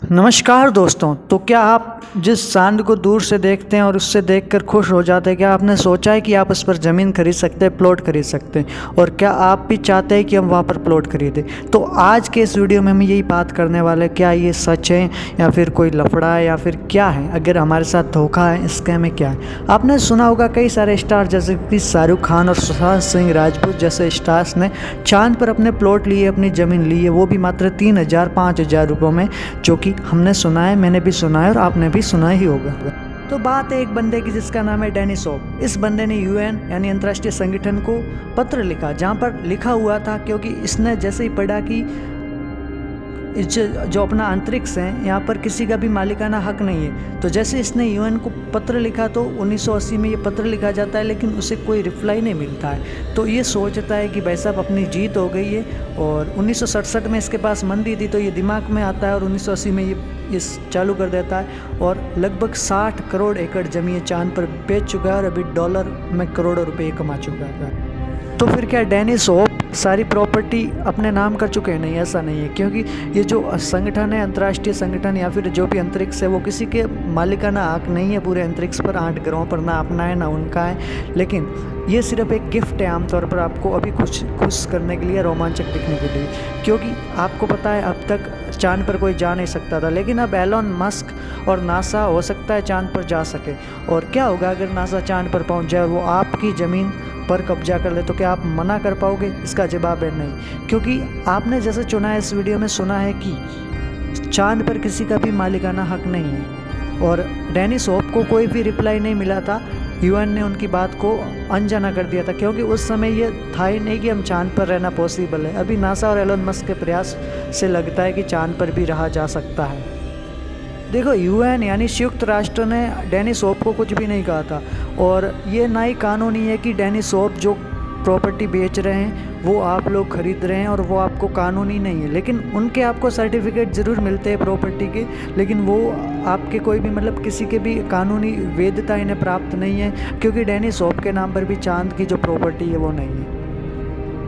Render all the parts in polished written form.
नमस्कार दोस्तों। तो क्या आप जिस चांद को दूर से देखते हैं और उससे देखकर खुश हो जाते हैं, क्या आपने सोचा है कि आप उस पर ज़मीन खरीद सकते हैं, प्लॉट खरीद सकते हैं? और क्या आप भी चाहते हैं कि हम वहाँ पर प्लॉट खरीदें? तो आज के इस वीडियो में हम यही बात करने वाले हैं, क्या ये सच है या फिर कोई लफड़ा है या फिर क्या है, अगर हमारे साथ धोखा है, स्कैम है, क्या है। आपने सुना होगा कई सारे स्टार जैसे कि शाहरुख खान और सुशांत सिंह राजपूत जैसे स्टार्स ने चांद पर अपने प्लॉट लिए, अपनी ज़मीन ली है, वो भी मात्र 3,000-5,000 रुपयों में, जो कि हमने सुना है, मैंने भी सुना है और आपने भी सुना ही होगा। तो बात है एक बंदे की जिसका नाम है डेनिस ओप। इस बंदे ने यूएन यानी अंतर्राष्ट्रीय संगठन को पत्र लिखा, जहाँ पर लिखा हुआ था, क्योंकि इसने जैसे ही पढ़ा कि जो अपना अंतरिक्ष है यहाँ पर किसी का भी मालिकाना हक नहीं है, तो जैसे इसने यूएन को पत्र लिखा तो 1980 में ये पत्र लिखा जाता है, लेकिन उसे कोई रिप्लाई नहीं मिलता है। तो ये सोचता है कि भाई साहब अपनी जीत हो गई है, और 1967 में इसके पास मंदी थी, तो ये दिमाग में आता है और 1980 में ये चालू कर देता है, और लगभग 60 करोड़ एकड़ जमीन चांद पर बेच चुका है और अभी डॉलर में करोड़ों रुपये कमा चुका है। तो फिर क्या डेनिस ओप सारी प्रॉपर्टी अपने नाम कर चुके हैं? नहीं, ऐसा नहीं है, क्योंकि ये जो संगठन है, अंतर्राष्ट्रीय संगठन या फिर जो भी अंतरिक्ष है, वो किसी के मालिकाना हक नहीं है पूरे अंतरिक्ष पर। 8 ग्रहों पर ना अपना है ना उनका है, लेकिन ये सिर्फ एक गिफ्ट है आमतौर पर आपको अभी खुश करने के लिए, रोमांचक दिखने के लिए। क्योंकि आपको पता है अब तक चांद पर कोई जा नहीं सकता था, लेकिन अब एलोन मस्क और नासा हो सकता है चांद पर जा सके। और क्या होगा अगर नासा चांद पर पहुंच जाए और वो आपकी ज़मीन पर कब्जा कर ले, तो क्या आप मना कर पाओगे? इसका जवाब है नहीं, क्योंकि आपने जैसे चुना है, इस वीडियो में सुना है कि चांद पर किसी का भी मालिकाना हक नहीं है। और डेनिस ओप को कोई भी रिप्लाई नहीं मिला था। यूएन ने उनकी बात को अनजाना कर दिया था, क्योंकि उस समय ये था ही नहीं कि हम चांद पर रहना पॉसिबल है। अभी नासा और एलोन मस्क के प्रयास से लगता है कि चांद पर भी रहा जा सकता है। देखो, यूएन यानी संयुक्त राष्ट्र ने डेनिस ओप को कुछ भी नहीं कहा था, और ये ना ही कानूनी है कि डेनिस ओप जो प्रॉपर्टी बेच रहे हैं वो आप लोग खरीद रहे हैं, और वो आपको कानूनी नहीं है। लेकिन उनके आपको सर्टिफिकेट ज़रूर मिलते हैं प्रॉपर्टी के, लेकिन वो आपके कोई भी मतलब किसी के भी कानूनी वैधता इन्हें प्राप्त नहीं है, क्योंकि डेनिस ओप के नाम पर भी चांद की जो प्रॉपर्टी है वो नहीं है।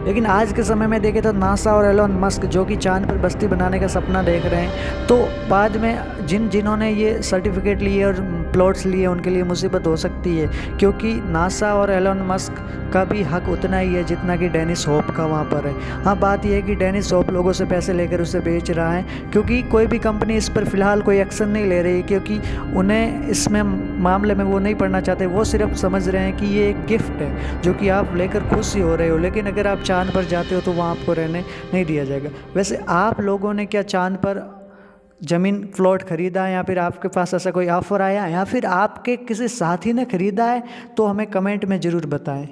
लेकिन आज के समय में देखें तो नासा और एलोन मस्क जो कि चांद पर बस्ती बनाने का सपना देख रहे हैं, तो बाद में जिन्होंने ये सर्टिफिकेट लिए और प्लॉट्स लिए उनके लिए मुसीबत हो सकती है, क्योंकि नासा और एलोन मस्क का भी हक उतना ही है जितना कि डेनिस होप का वहाँ पर है। हाँ, बात यह है कि डेनिस होप लोगों से पैसे लेकर उसे बेच रहा है, क्योंकि कोई भी कंपनी इस पर फ़िलहाल कोई एक्शन नहीं ले रही, क्योंकि उन्हें इसमें मामले में वो नहीं पढ़ना चाहते। वो सिर्फ समझ रहे हैं कि ये एक गिफ्ट है जो कि आप लेकर खुश ही हो रहे हो, लेकिन अगर आप चांद पर जाते हो तो वहाँ आपको रहने नहीं दिया जाएगा। वैसे आप लोगों ने क्या चांद पर ज़मीन प्लॉट खरीदा है, या फिर आपके पास ऐसा कोई ऑफ़र आया, या फिर आपके किसी साथी ने खरीदा है? तो हमें कमेंट में ज़रूर बताएं।